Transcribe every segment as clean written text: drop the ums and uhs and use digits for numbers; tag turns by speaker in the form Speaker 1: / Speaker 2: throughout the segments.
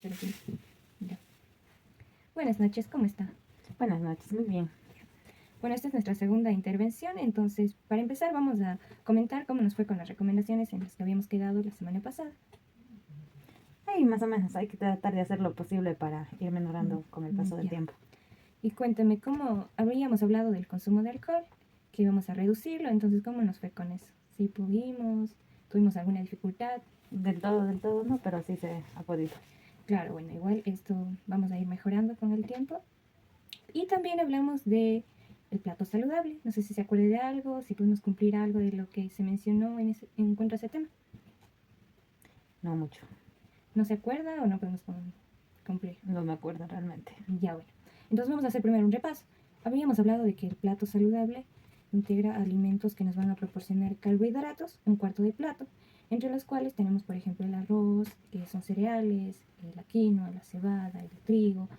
Speaker 1: Pero sí, ya. Buenas noches, ¿cómo está?
Speaker 2: Buenas noches, muy bien.
Speaker 1: Bueno, esta es nuestra segunda intervención, entonces para empezar vamos a comentar cómo nos fue con las recomendaciones en las que habíamos quedado la semana pasada.
Speaker 2: Ahí más o menos hay que tratar de hacer lo posible para ir mejorando con el paso del
Speaker 1: Ya.
Speaker 2: tiempo.
Speaker 1: Y cuéntame cómo habíamos hablado del consumo de alcohol, que íbamos a reducirlo, entonces cómo nos fue con eso. ¿Sí pudimos? ¿Tuvimos alguna dificultad?
Speaker 2: Del todo no, pero sí se ha podido.
Speaker 1: Claro, bueno, igual esto vamos a ir mejorando con el tiempo. Y también hablamos de el plato saludable. No sé si se acuerde de algo, si pudimos cumplir algo de lo que se mencionó en cuanto a ese tema.
Speaker 2: No mucho,
Speaker 1: ¿No se acuerda o no podemos cumplir?
Speaker 2: no me acuerdo realmente.
Speaker 1: Ya, bueno. Entonces vamos a hacer primero un repaso. Habíamos hablado de que el plato saludable integra alimentos que nos van a proporcionar carbohidratos, un cuarto de plato, entre los cuales tenemos, por ejemplo, el arroz, que son cereales, la quinoa, la cebada, el trigo,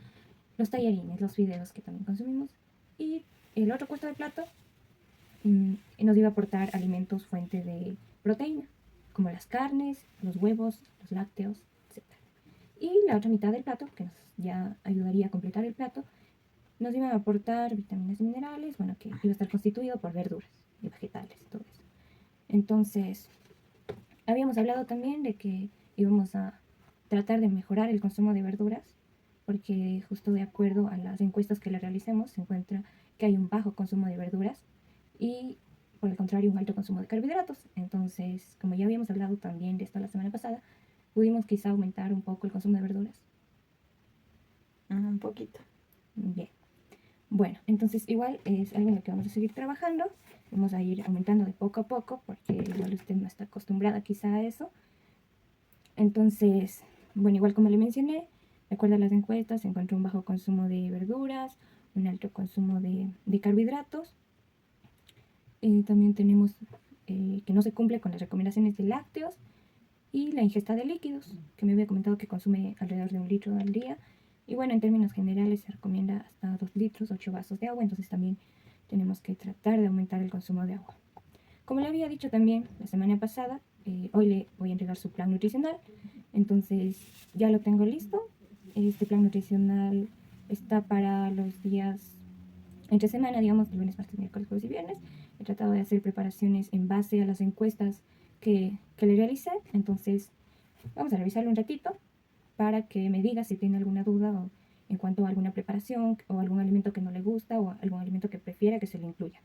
Speaker 1: los tallarines, los fideos que también consumimos. Y el otro cuarto de plato nos iba a aportar alimentos fuente de proteína, como las carnes, los huevos, los lácteos, etc. Y la otra mitad del plato, que nos ya ayudaría a completar el plato, nos iban a aportar vitaminas y minerales, bueno, que iba a estar constituido por verduras y vegetales y todo eso. Entonces, habíamos hablado también de que íbamos a tratar de mejorar el consumo de verduras, porque justo de acuerdo a las encuestas que le realicemos, se encuentra que hay un bajo consumo de verduras y por el contrario un alto consumo de carbohidratos. Entonces, como ya habíamos hablado también de esto la semana pasada, pudimos quizá aumentar un poco el consumo de verduras.
Speaker 2: Un poquito.
Speaker 1: Bien. Bueno, entonces igual es algo en lo que vamos a seguir trabajando. Vamos a ir aumentando de poco a poco porque igual usted no está acostumbrada quizá a eso. Entonces, bueno, igual como le mencioné, de acuerdo a las encuestas, se encontró un bajo consumo de verduras, un alto consumo de carbohidratos. También tenemos que no se cumple con las recomendaciones de lácteos y la ingesta de líquidos, que me había comentado que consume alrededor de 1 litro al día. Y bueno, en términos generales se recomienda hasta 2 litros, 8 vasos de agua, entonces también tenemos que tratar de aumentar el consumo de agua. Como le había dicho también la semana pasada, hoy le voy a entregar su plan nutricional, entonces ya lo tengo listo. Este plan nutricional está para los días entre semana, digamos, lunes, martes, miércoles, jueves y viernes. He tratado de hacer preparaciones en base a las encuestas que le realicé, entonces vamos a revisarlo un ratito para que me diga si tiene alguna duda en cuanto a alguna preparación o algún alimento que no le gusta o algún alimento que prefiera que se le incluya.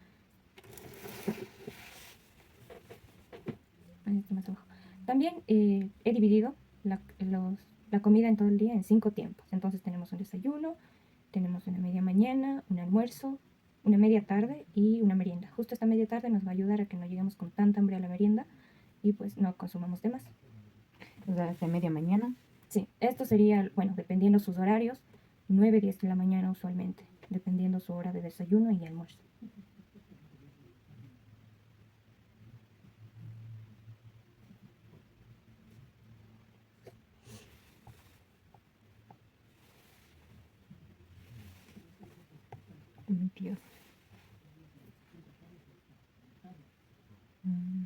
Speaker 1: Ahí está más abajo. También he dividido la comida en todo el día en 5 tiempos. Entonces tenemos un desayuno, tenemos una media mañana, un almuerzo, una media tarde y una merienda. Justo esta media tarde nos va a ayudar a que no lleguemos con tanta hambre a la merienda y pues no consumamos de más.
Speaker 2: O sea, de media mañana.
Speaker 1: Sí, esto sería, bueno, dependiendo sus horarios, 9, 10 de la mañana usualmente, dependiendo su hora de desayuno y almuerzo.
Speaker 2: Dios. Mm.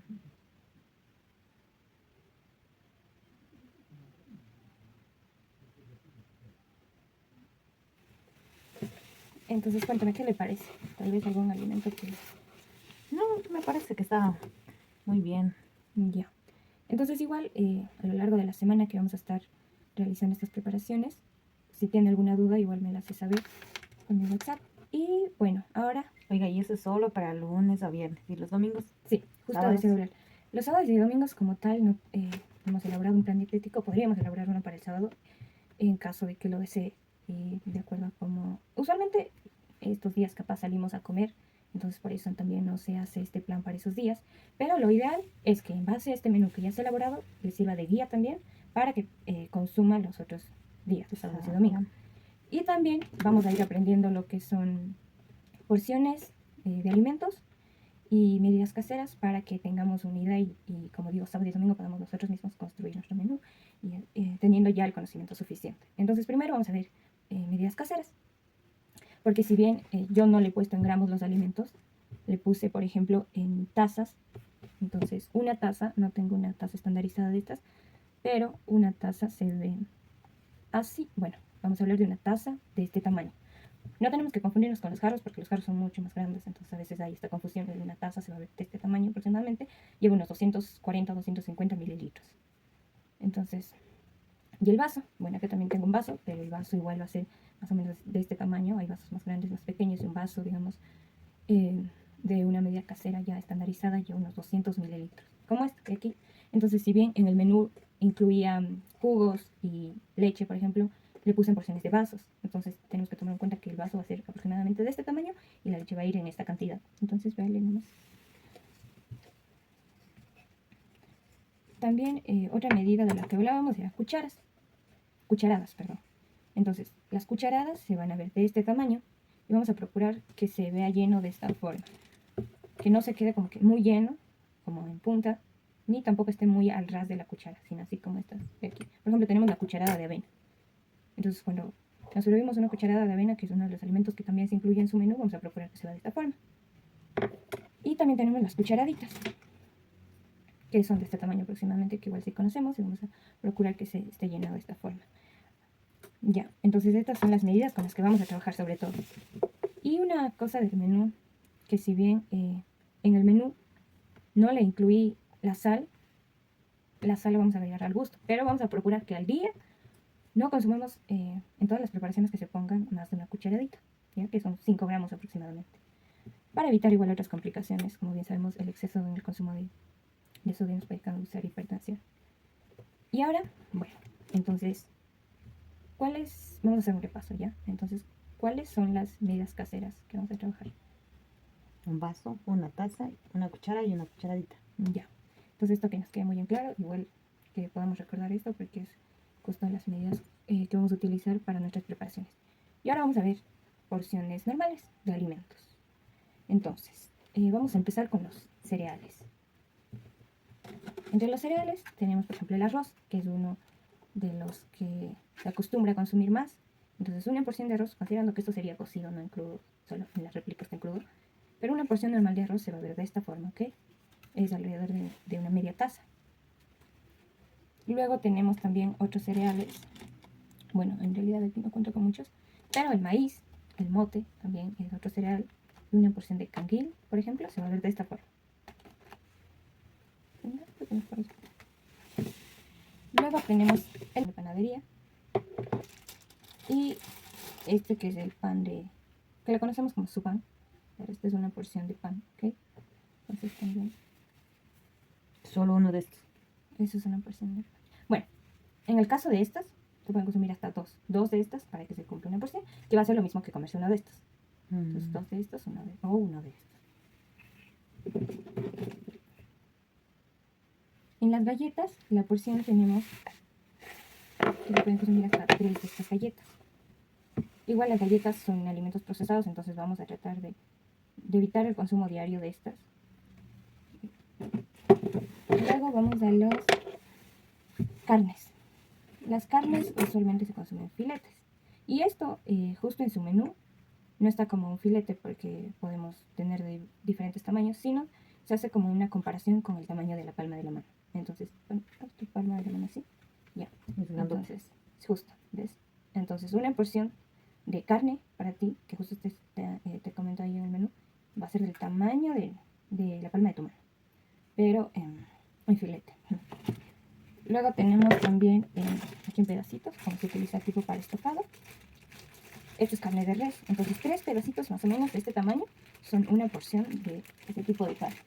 Speaker 1: Entonces, cuéntame, ¿qué le parece? Tal vez algún alimento que...
Speaker 2: No, me parece que está muy bien.
Speaker 1: Ya. Entonces, igual, a lo largo de la semana que vamos a estar realizando estas preparaciones, si tiene alguna duda, igual me la hace saber con mi WhatsApp. Y bueno, ahora,
Speaker 2: Oiga, ¿y eso es solo para lunes a viernes? ¿Y los domingos?
Speaker 1: sí, justo
Speaker 2: ¿Sábados?
Speaker 1: deseo hablar. Los sábados y domingos como tal no hemos elaborado un plan dietético, podríamos elaborar uno para el sábado en caso de que lo desee, de acuerdo a cómo... Usualmente estos días capaz salimos a comer, entonces por eso también no se hace este plan para esos días, pero lo ideal es que en base a este menú que ya se ha elaborado, le sirva de guía también para que consuma los otros días, los sábados y domingos. Y también vamos a ir aprendiendo lo que son porciones de alimentos y medidas caseras para que tengamos unidad y como digo, sábado y domingo podamos nosotros mismos construir nuestro menú y teniendo ya el conocimiento suficiente. Entonces primero vamos a ver medidas caseras, porque si bien yo no le he puesto en gramos los alimentos, le puse por ejemplo en tazas, entonces una taza, no tengo una taza estandarizada de estas, pero una taza se debe así, bueno, vamos a hablar de una taza de este tamaño. No tenemos que confundirnos con los jarros porque los jarros son mucho más grandes, entonces a veces hay esta confusión de una taza se va a ver de este tamaño aproximadamente, lleva unos 240 o 250 mililitros. Entonces, y el vaso, bueno, acá también tengo un vaso, pero el vaso igual va a ser más o menos de este tamaño, hay vasos más grandes, más pequeños, y un vaso, digamos, de una medida casera ya estandarizada, ya unos 200 mililitros, como este de aquí. Entonces, si bien en el menú incluía jugos y leche, por ejemplo, le puse en porciones de vasos. Entonces, tenemos que tomar en cuenta que el vaso va a ser aproximadamente de este tamaño y la leche va a ir en esta cantidad. Entonces, véanle nomás. También otra medida de la que hablábamos era cucharadas, perdón. Entonces, las cucharadas se van a ver de este tamaño y vamos a procurar que se vea lleno de esta forma. Que no se quede como que muy lleno, como en punta, ni tampoco esté muy al ras de la cuchara, sino así como estas de aquí. Por ejemplo, tenemos la cucharada de avena. Entonces, cuando nos servimos una cucharada de avena, que es uno de los alimentos que también se incluye en su menú, vamos a procurar que se vea de esta forma. Y también tenemos las cucharaditas, que son de este tamaño aproximadamente, que igual sí conocemos, y vamos a procurar que se esté llenado de esta forma. Ya, entonces estas son las medidas con las que vamos a trabajar sobre todo. Y una cosa del menú, que si bien en el menú no le incluí la sal la vamos a agregar al gusto, pero vamos a procurar que al día no consumamos en todas las preparaciones que se pongan más de una cucharadita, ¿ya? Que son 5 gramos aproximadamente, para evitar igual otras complicaciones, como bien sabemos el exceso en el consumo de sodio nos puede causar hipertensión. Y ahora, bueno, entonces, vamos a hacer un repaso ya, entonces, ¿cuáles son las medidas caseras que vamos a trabajar?
Speaker 2: Un vaso, una taza, una cuchara y una cucharadita.
Speaker 1: Ya, entonces esto que nos quede muy en claro, igual que podamos recordar esto porque es justo las medidas que vamos a utilizar para nuestras preparaciones. Y ahora vamos a ver porciones normales de alimentos. Entonces, vamos a empezar con los cereales. Entre los cereales tenemos, por ejemplo, el arroz, que es uno de los que se acostumbra a consumir más. Entonces, una porción de arroz, considerando que esto sería cocido, no en crudo, solo en la réplica está en crudo, pero una porción normal de arroz se va a ver de esta forma, ¿ok? Es alrededor de una media taza. Luego tenemos también otros cereales. Bueno, en realidad aquí no cuento con muchos, pero el maíz, el mote, también es otro cereal. Y una porción de canguil, por ejemplo, se va a ver de esta forma. Luego tenemos el de panadería. Y este que es el pan que lo conocemos como su pan. Pero esta es una porción de pan, ¿ok? Entonces también.
Speaker 2: Solo uno de estos.
Speaker 1: Eso es una porción de pan. Bueno, en el caso de estas, se pueden consumir hasta dos de estas para que se cumpla una porción, que va a ser lo mismo que comerse una de estas. Entonces, 2 de estos, uno de estos. En las galletas, la porción tenemos que se pueden consumir hasta 3 de estas galletas. Igual las galletas son alimentos procesados, entonces vamos a tratar de evitar el consumo diario de estas. Luego vamos a las carnes. Las carnes usualmente se consumen filetes. Y esto, justo en su menú, no está como un filete porque podemos tener de diferentes tamaños, sino se hace como una comparación con el tamaño de la palma de la mano. Entonces, tu palma de la mano así, ya. Entonces, justo, ¿ves? Entonces, una porción de carne para ti, que justo te comento ahí en el menú, va a ser del tamaño de la palma de tu mano, pero en filete. Luego tenemos también aquí en pedacitos, como se utiliza tipo para estofado. Esto es carne de res, entonces 3 pedacitos más o menos de este tamaño son una porción de este tipo de carne.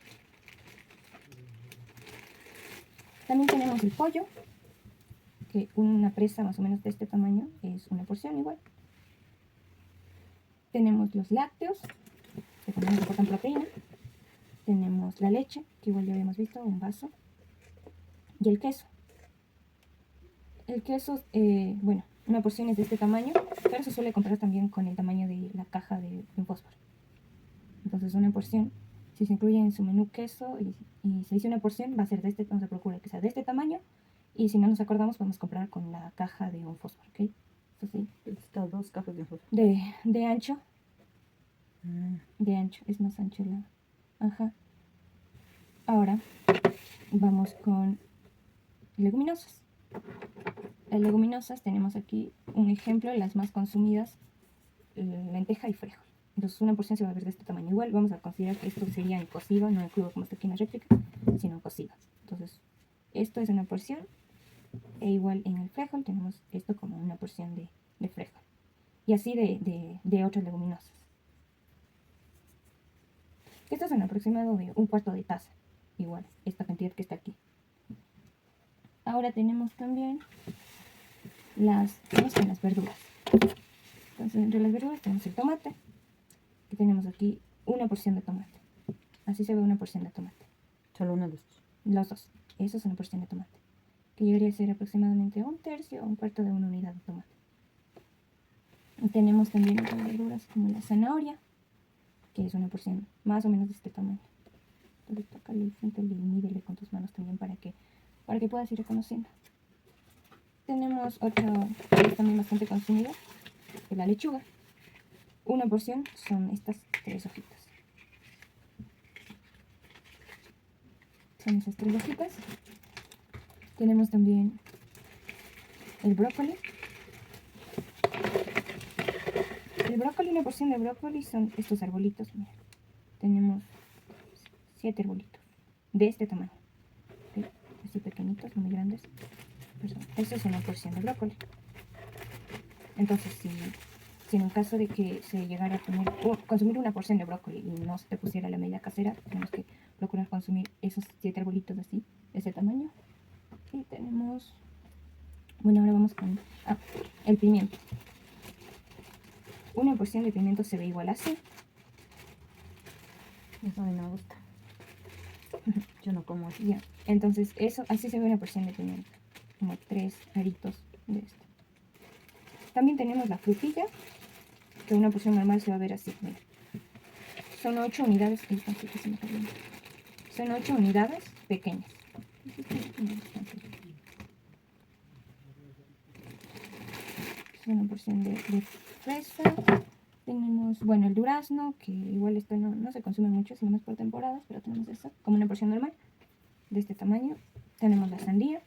Speaker 1: También tenemos el pollo, que una presa más o menos de este tamaño es una porción igual. Tenemos los lácteos, que también aportan proteína. Tenemos la leche, que igual ya habíamos visto, un vaso. Y el queso. El queso, bueno, una porción es de este tamaño, pero se suele comprar también con el tamaño de la caja de un fósforo. Entonces una porción, si se incluye en su menú queso y se dice una porción, va a ser de este, vamos a procurar que sea de este tamaño. Y si no nos acordamos, podemos comprar con la caja de un fósforo, ¿ok? Eso sí.
Speaker 2: Estas 2 cajas de fósforo.
Speaker 1: De ancho. De ancho, es más ancho la... Ajá. Ahora vamos con leguminosas. las leguminosas tenemos aquí un ejemplo de las más consumidas, lenteja y frijol. Entonces una porción se va a ver de este tamaño. Igual vamos a considerar que esto sería en cocido, no en crudo como está aquí en la réplica, sino en cocidas. Entonces esto es una porción, e igual en el frijol tenemos esto como una porción de frijol. Y así de otras leguminosas. Esto es un aproximado de un cuarto de taza, igual, esta cantidad que está aquí. Ahora tenemos también las verduras. Entonces, entre las verduras tenemos el tomate, que tenemos aquí una porción de tomate. Así se ve una porción de tomate.
Speaker 2: Solo uno de estos.
Speaker 1: Los dos. Eso es una porción de tomate, que llegaría a ser aproximadamente un tercio o un cuarto de una unidad de tomate. Y tenemos también otras verduras como la zanahoria, que es una porción más o menos de este tamaño. Entonces, tócale, siéntale y mídele con tus manos también para que puedas ir reconociendo. Tenemos otra que es también bastante consumida, que es la lechuga. Una porción son estas 3 hojitas. Son esas 3 hojitas. Tenemos también el brócoli. El brócoli, una porción de brócoli son estos arbolitos. Mira, tenemos 7 arbolitos de este tamaño. ¿Okay? Así pequeñitos, no muy grandes. Esa es una porción de brócoli. Entonces, si en un caso de que se llegara a consumir una porción de brócoli y no se te pusiera la medida casera, tenemos que procurar consumir esos 7 arbolitos así, de ese tamaño. Y tenemos, bueno, ahora vamos con el pimiento. Una porción de pimiento se ve igual así.
Speaker 2: Eso a mí no me gusta. Yo no como eso.
Speaker 1: Ya, entonces así se ve una porción de pimiento, como 3 aritos de esto. También tenemos la frutilla, que una porción normal se va a ver así. Mira. Son 8 unidades. Son 8 unidades pequeñas. Es una porción de fresa. Tenemos, bueno, el durazno, que igual esto no se consume mucho, sino más por temporadas, pero tenemos eso como una porción normal de este tamaño. Tenemos la sandía.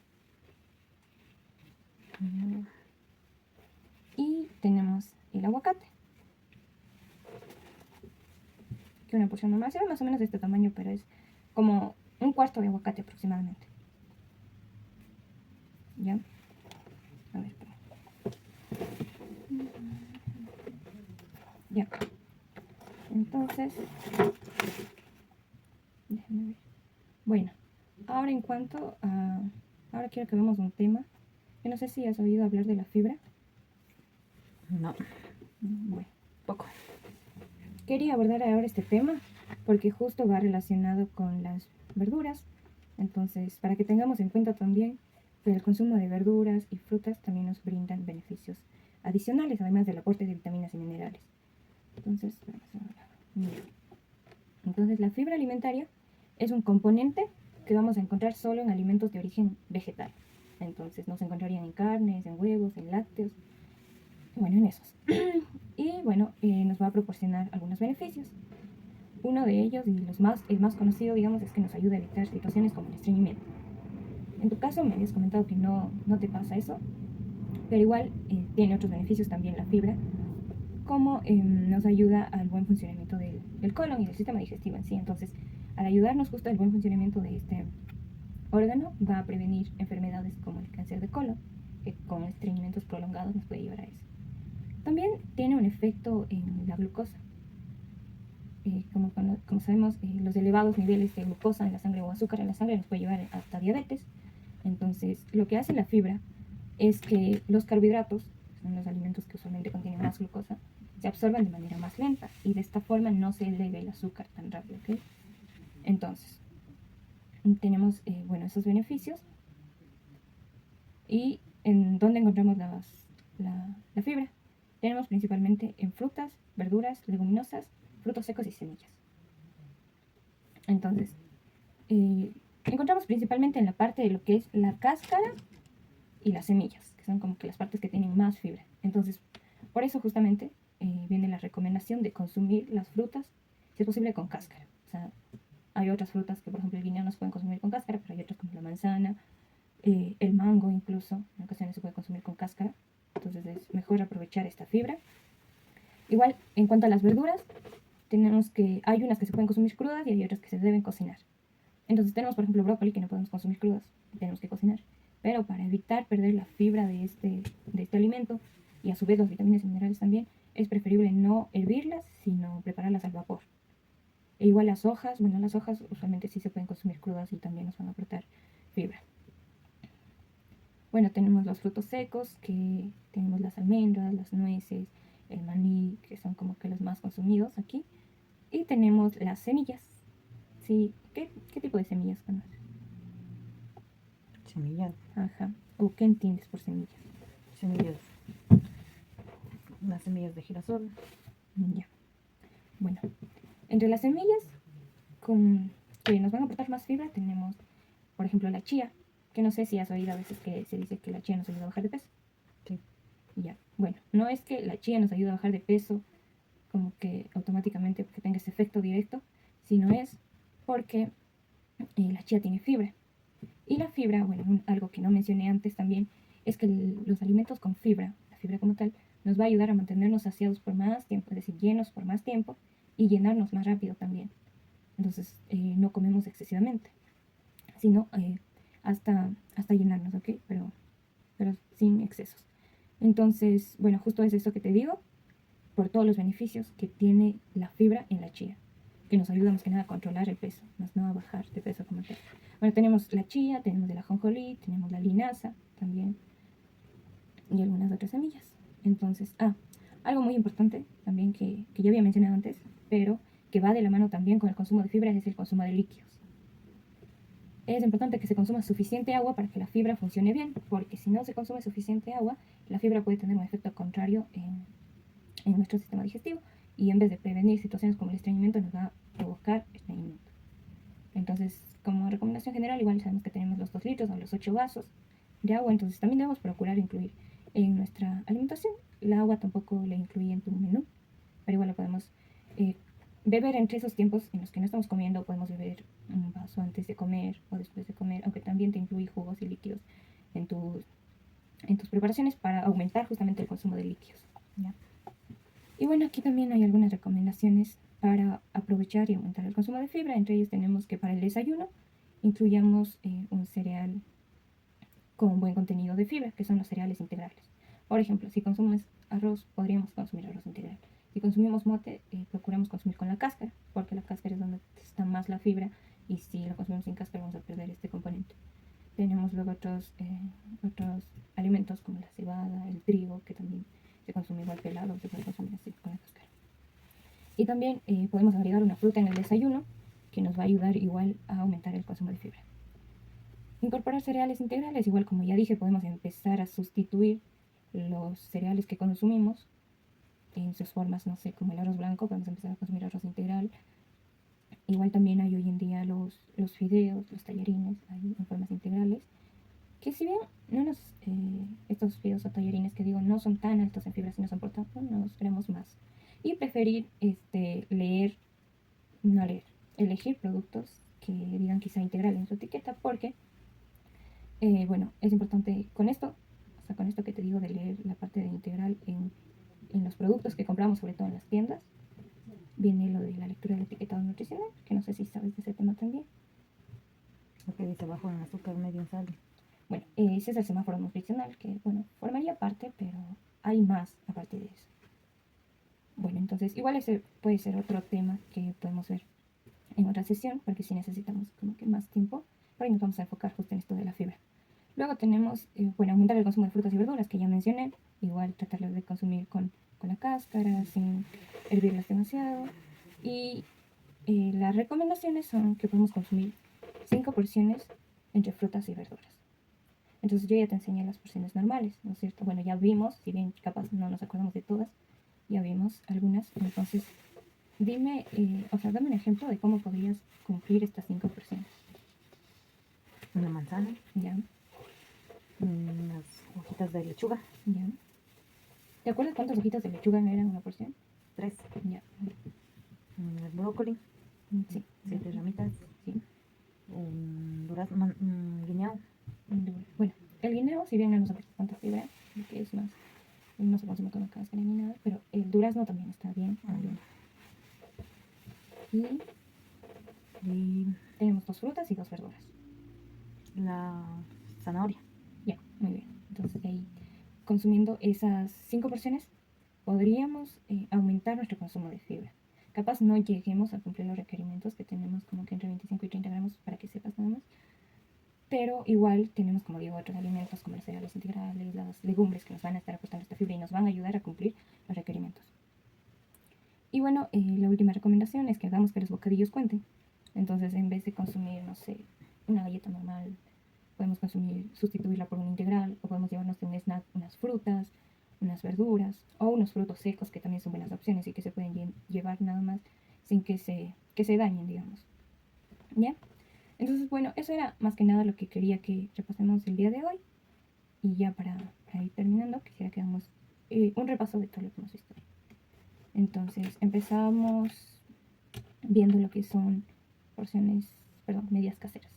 Speaker 1: Y tenemos el aguacate, que una porción normal se ve más o menos de este tamaño, pero es como un cuarto de aguacate aproximadamente. ¿Ya? A ver, ya. Entonces, déjame ver. Bueno, ahora en cuanto a... Ahora quiero que veamos un tema. Yo no sé si has oído hablar de la fibra.
Speaker 2: No.
Speaker 1: Bueno,
Speaker 2: Poco.
Speaker 1: quería abordar ahora este tema porque justo va relacionado con las verduras. Entonces, para que tengamos en cuenta también que el consumo de verduras y frutas también nos brindan beneficios adicionales, además del aporte de vitaminas y minerales. Entonces, la fibra alimentaria es un componente que vamos a encontrar solo en alimentos de origen vegetal. Entonces, no se encontrarían en carnes, en huevos, en lácteos, bueno, en esos. Y bueno, nos va a proporcionar algunos beneficios. Uno de ellos, y el más conocido, digamos, es que nos ayuda a evitar situaciones como el estreñimiento. En tu caso me habías comentado que no te pasa eso, pero igual tiene otros beneficios también la fibra, como nos ayuda al buen funcionamiento del colon y del sistema digestivo en sí. Entonces, al ayudarnos justo al buen funcionamiento de este órgano, va a prevenir enfermedades como el cáncer de colon, que con estreñimientos prolongados nos puede llevar a eso. También tiene un efecto en la glucosa. Como sabemos, los elevados niveles de glucosa en la sangre o azúcar en la sangre nos puede llevar hasta diabetes. Entonces, lo que hace la fibra es que los carbohidratos, que son los alimentos que usualmente contienen más glucosa, se absorban de manera más lenta y de esta forma no se eleve el azúcar tan rápido. ¿Okay? Entonces, tenemos esos beneficios. ¿Y en dónde encontramos la fibra? Tenemos principalmente en frutas, verduras, leguminosas, frutos secos y semillas. Entonces, encontramos principalmente en la parte de lo que es la cáscara y las semillas, que son como que las partes que tienen más fibra. Entonces, por eso justamente viene la recomendación de consumir las frutas, si es posible, con cáscara. O sea, hay otras frutas que, por ejemplo, el guineo no se pueden consumir con cáscara, pero hay otras como la manzana, el mango incluso, en ocasiones se puede consumir con cáscara, entonces es mejor aprovechar esta fibra. Igual, en cuanto a las verduras, hay unas que se pueden consumir crudas y hay otras que se deben cocinar. Entonces tenemos, por ejemplo, brócoli que no podemos consumir crudas, tenemos que cocinar. Pero para evitar perder la fibra de este alimento y a su vez las vitaminas y minerales también, es preferible no hervirlas, sino prepararlas al vapor. E igual las hojas usualmente sí se pueden consumir crudas y también nos van a aportar fibra. Bueno, tenemos los frutos secos, que tenemos las almendras, las nueces, el maní, que son como que los más consumidos aquí. Y tenemos las semillas. Sí, ¿qué tipo de semillas conoces?
Speaker 2: Semillas.
Speaker 1: Ajá. ¿O qué entiendes por semillas?
Speaker 2: Semillas. Las semillas de girasol.
Speaker 1: Ya. Bueno, entre las semillas que nos van a aportar más fibra tenemos, por ejemplo, la chía, que no sé si has oído a veces que se dice que la chía nos ayuda a bajar de peso.
Speaker 2: Sí.
Speaker 1: Ya. Bueno, no es que la chía nos ayude a bajar de peso como que automáticamente porque tenga ese efecto directo, sino es porque la chía tiene fibra. Y la fibra, bueno, algo que no mencioné antes también, es que los alimentos con fibra, la fibra como tal, nos va a ayudar a mantenernos saciados por más tiempo, es decir, llenos por más tiempo y llenarnos más rápido también. Entonces, no comemos excesivamente, sino hasta llenarnos, ¿ok? Pero sin excesos. Entonces, bueno, justo es eso que te digo, por todos los beneficios que tiene la fibra en la chía, que nos ayuda más que nada a controlar el peso, más no a bajar de peso como tal. Bueno, tenemos la chía, tenemos el ajonjolí, tenemos la linaza también y algunas otras semillas. Entonces, algo muy importante también que ya había mencionado antes, pero que va de la mano también con el consumo de fibra es el consumo de líquidos. Es importante que se consuma suficiente agua para que la fibra funcione bien, porque si no se consume suficiente agua, la fibra puede tener un efecto contrario en nuestro sistema digestivo y en vez de prevenir situaciones como el estreñimiento nos va a provocar estreñimiento. Entonces, como recomendación general, igual sabemos que tenemos los 2 litros o los 8 vasos de agua, entonces también debemos procurar incluir en nuestra alimentación. El agua tampoco la incluye en tu menú, pero igual la podemos beber entre esos tiempos en los que no estamos comiendo. Podemos beber un vaso antes de comer o después de comer, aunque también te incluye jugos y líquidos en tus preparaciones para aumentar justamente el consumo de líquidos, ¿ya? Y bueno, aquí también hay algunas recomendaciones para aprovechar y aumentar el consumo de fibra. Entre ellas tenemos que para el desayuno incluyamos un cereal con buen contenido de fibra, que son los cereales integrales. Por ejemplo, si consumes arroz, podríamos consumir arroz integral. Si consumimos mote, procuramos consumir con la cáscara, porque la cáscara es donde está más la fibra y si lo consumimos sin cáscara vamos a perder este componente. Tenemos luego otros alimentos como la cebada, el trigo, que también se consume igual pelado, se puede consumir así con la cáscara. Y también podemos agregar una fruta en el desayuno que nos va a ayudar igual a aumentar el consumo de fibra. Incorporar cereales integrales, igual como ya dije, podemos empezar a sustituir los cereales que consumimos en sus formas, no sé, como el arroz blanco, podemos empezar a consumir arroz integral. Igual también hay hoy en día los fideos, los tallarines, hay en formas integrales, que si bien estos fideos o tallarines que digo no son tan altos en fibra, si no son por tanto, nos queremos más. Y preferir elegir productos que digan quizá integral en su etiqueta, porque bueno, es importante con esto que te digo de leer la parte de integral en los productos que compramos, sobre todo en las tiendas, viene lo de la lectura del etiquetado nutricional, que no sé si sabes de ese tema también.
Speaker 2: Lo que dice bajo en azúcar, medio en sal.
Speaker 1: Bueno, ese es el semáforo nutricional, que bueno, formaría parte, pero hay más aparte de eso. Bueno, entonces igual ese puede ser otro tema que podemos ver en otra sesión, porque si necesitamos como que más tiempo, por ahí nos vamos a enfocar justo en esto de la fibra. Luego tenemos, bueno, aumentar el consumo de frutas y verduras, que ya mencioné. Igual tratarlas de consumir con la cáscara, sin hervirlas demasiado. Y las recomendaciones son que podemos consumir 5 porciones entre frutas y verduras. Entonces yo ya te enseñé las porciones normales, ¿no es cierto? Bueno, ya vimos, si bien capaz no nos acordamos de todas, ya vimos algunas. Entonces, dame un ejemplo de cómo podrías cumplir estas 5 porciones.
Speaker 2: Una manzana.
Speaker 1: Ya.
Speaker 2: Unas hojitas de lechuga.
Speaker 1: Ya. ¿Te acuerdas cuántas hojitas de lechuga eran una porción?
Speaker 2: 3.
Speaker 1: Ya.
Speaker 2: El brócoli.
Speaker 1: Sí.
Speaker 2: 7 ramitas.
Speaker 1: Sí.
Speaker 2: Un durazno, un guiñao.
Speaker 1: Bueno, el guineo, si bien no nos aporta tanta fibra, porque es más, no se consume con cáscara ni nada, pero el durazno también está bien. Y tenemos 2 frutas y 2 verduras.
Speaker 2: La zanahoria.
Speaker 1: Ya, muy bien. Entonces ahí, consumiendo esas 5 porciones, podríamos aumentar nuestro consumo de fibra. Capaz no lleguemos a cumplir los requerimientos que tenemos, como que entre 25 y 30 gramos, para que sepas nada más. Pero igual tenemos, como digo, otros alimentos como los cereales integrales, las legumbres que nos van a estar aportando esta fibra y nos van a ayudar a cumplir los requerimientos. Y bueno, la última recomendación es que hagamos que los bocadillos cuenten. Entonces, en vez de consumir, no sé, una galleta normal, podemos sustituirla por un integral, o podemos llevarnos de un snack unas frutas, unas verduras, o unos frutos secos que también son buenas opciones y que se pueden llevar nada más sin que se dañen, digamos. ¿Ya? Entonces, bueno, eso era más que nada lo que quería que repasemos el día de hoy. Y ya para ir terminando, quisiera que hagamos un repaso de todo lo que hemos visto. Entonces, empezamos viendo lo que son medidas caseras.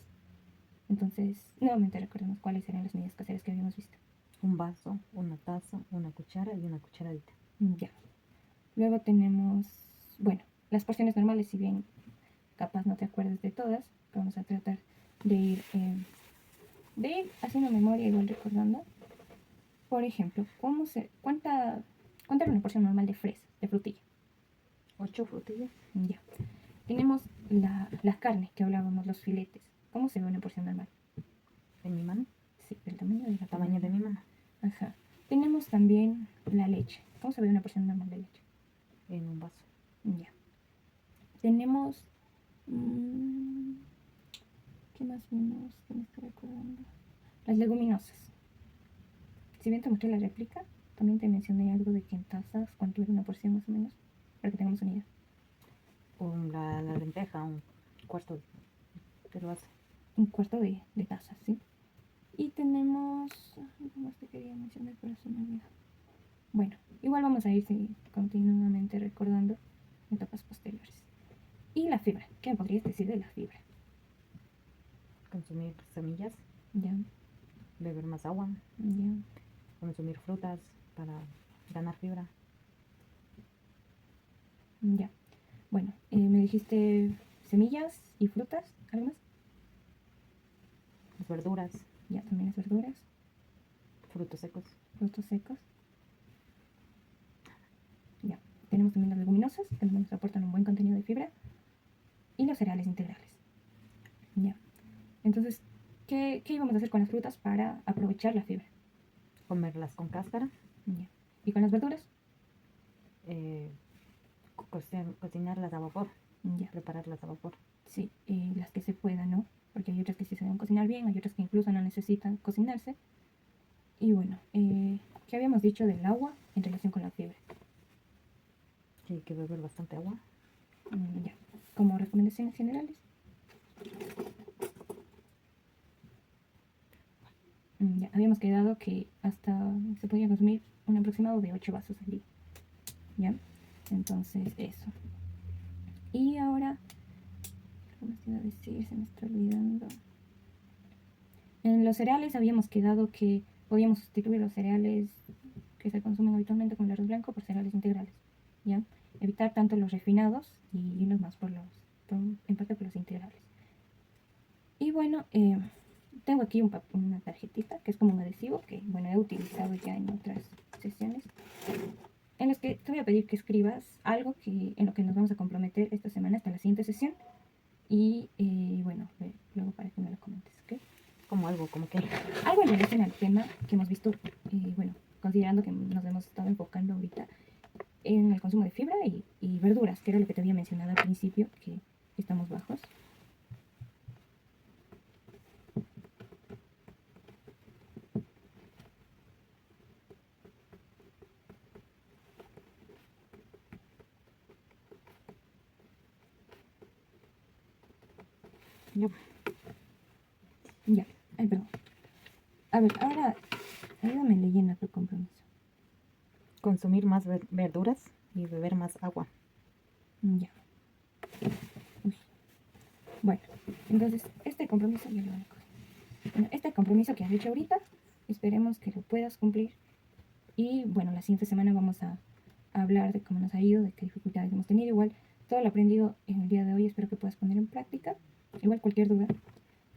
Speaker 1: Entonces, nuevamente recordemos cuáles eran las medidas caseras que habíamos visto.
Speaker 2: Un vaso, una taza, una cuchara y una cucharadita.
Speaker 1: Ya. Luego tenemos, bueno, las porciones normales, si bien capaz no te acuerdas de todas, vamos a tratar de ir haciendo memoria, igual recordando. Por ejemplo, ¿cuánta era una porción normal de fresa, de frutilla?
Speaker 2: 8 frutillas.
Speaker 1: Ya. Tenemos las carnes que hablábamos, los filetes. ¿Cómo se ve una porción normal?
Speaker 2: En mi mano.
Speaker 1: Sí, del tamaño de la
Speaker 2: Tamaño de mi mano.
Speaker 1: Ajá. Tenemos también la leche. ¿Cómo se ve una porción normal de leche?
Speaker 2: En un vaso.
Speaker 1: Ya. Tenemos... ¿qué más vimos? ¿Qué me estoy recordando? Las leguminosas. Si bien te mostré la réplica, también te mencioné algo de que en tazas, ¿cuánto era una porción más o menos? Para que tengamos una idea.
Speaker 2: La lenteja, un cuarto del vaso.
Speaker 1: Un cuarto de taza, ¿sí? Y tenemos... algo más te quería mencionar, pero se me olvidó. Bueno, igual vamos a ir continuamente recordando etapas posteriores. Y la fibra. ¿Qué me podrías decir de la fibra?
Speaker 2: Consumir semillas.
Speaker 1: Ya,
Speaker 2: Beber más agua.
Speaker 1: ya.
Speaker 2: Consumir frutas para ganar fibra.
Speaker 1: Ya. Bueno, me dijiste semillas y frutas. ¿Algo más?
Speaker 2: Las verduras.
Speaker 1: Ya, también las verduras.
Speaker 2: Frutos secos.
Speaker 1: Frutos secos. Ya. Tenemos también las leguminosas, que nos aportan un buen contenido de fibra. Y los cereales integrales. Ya. Entonces, ¿qué íbamos a hacer con las frutas para aprovechar la fibra?
Speaker 2: Comerlas con cáscara.
Speaker 1: Ya. ¿Y con las verduras?
Speaker 2: Cocinarlas a vapor.
Speaker 1: Ya.
Speaker 2: Prepararlas a vapor.
Speaker 1: Sí, las que se puedan, ¿no? Porque hay otras que sí se deben cocinar bien, hay otras que incluso no necesitan cocinarse. Y bueno, ¿qué habíamos dicho del agua en relación con la fibra?
Speaker 2: Sí, hay que beber bastante agua.
Speaker 1: Ya, como recomendaciones generales. Ya, habíamos quedado que hasta se podía consumir un aproximado de 8 vasos al día. ¿Ya? Entonces, eso. Y ahora, ¿qué más iba a decir? Se me está olvidando. En los cereales habíamos quedado que podíamos sustituir los cereales que se consumen habitualmente con el arroz blanco por cereales integrales. ¿Ya? Evitar tanto los refinados y irnos más en parte por los integrales. Y bueno, tengo aquí una tarjetita que es como un adhesivo que, bueno, he utilizado ya en otras sesiones, en las que te voy a pedir que escribas algo en lo que nos vamos a comprometer esta semana hasta la siguiente sesión. Y bueno, luego para que me lo comentes, ¿ok?
Speaker 2: Como algo, como que...
Speaker 1: Algo en relación al tema que hemos visto, bueno, considerando que nos hemos estado enfocando ahorita en el consumo de fibra y verduras, que era lo que te había mencionado al principio, que estamos bajos.
Speaker 2: Ya.
Speaker 1: Ya, ay, perdón. A ver, ahora, ayúdame leyendo tu compromiso.
Speaker 2: Consumir más verduras y beber más agua.
Speaker 1: Ya. Uy. Bueno, entonces, este compromiso yo lo dejo. Bueno, este compromiso que has hecho ahorita, esperemos que lo puedas cumplir. Y bueno, la siguiente semana vamos a hablar de cómo nos ha ido, de qué dificultades hemos tenido. Igual, todo lo aprendido en el día de hoy espero que puedas poner en práctica. Igual, cualquier duda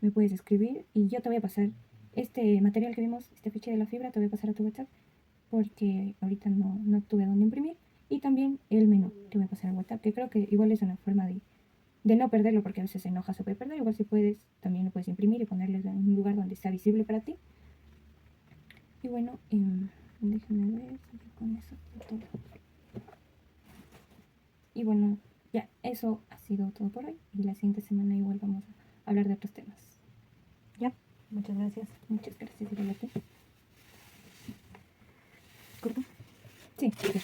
Speaker 1: me puedes escribir y yo te voy a pasar este material que vimos, este fiche de la fibra, te voy a pasar a tu WhatsApp porque ahorita no tuve dónde imprimir. Y también el menú te voy a pasar a WhatsApp, que creo que igual es una forma de no perderlo, porque a veces se enoja, se puede perder. Igual si puedes, también lo puedes imprimir y ponerlo en un lugar donde sea visible para ti. Y bueno, déjame ver si con eso todo. Y bueno, ya, eso ha sido todo por hoy. Y la siguiente semana igual vamos a hablar de otros temas.
Speaker 2: Ya, muchas gracias.
Speaker 1: Muchas gracias, igual a ti.
Speaker 2: ¿Corto?
Speaker 1: Sí, sí.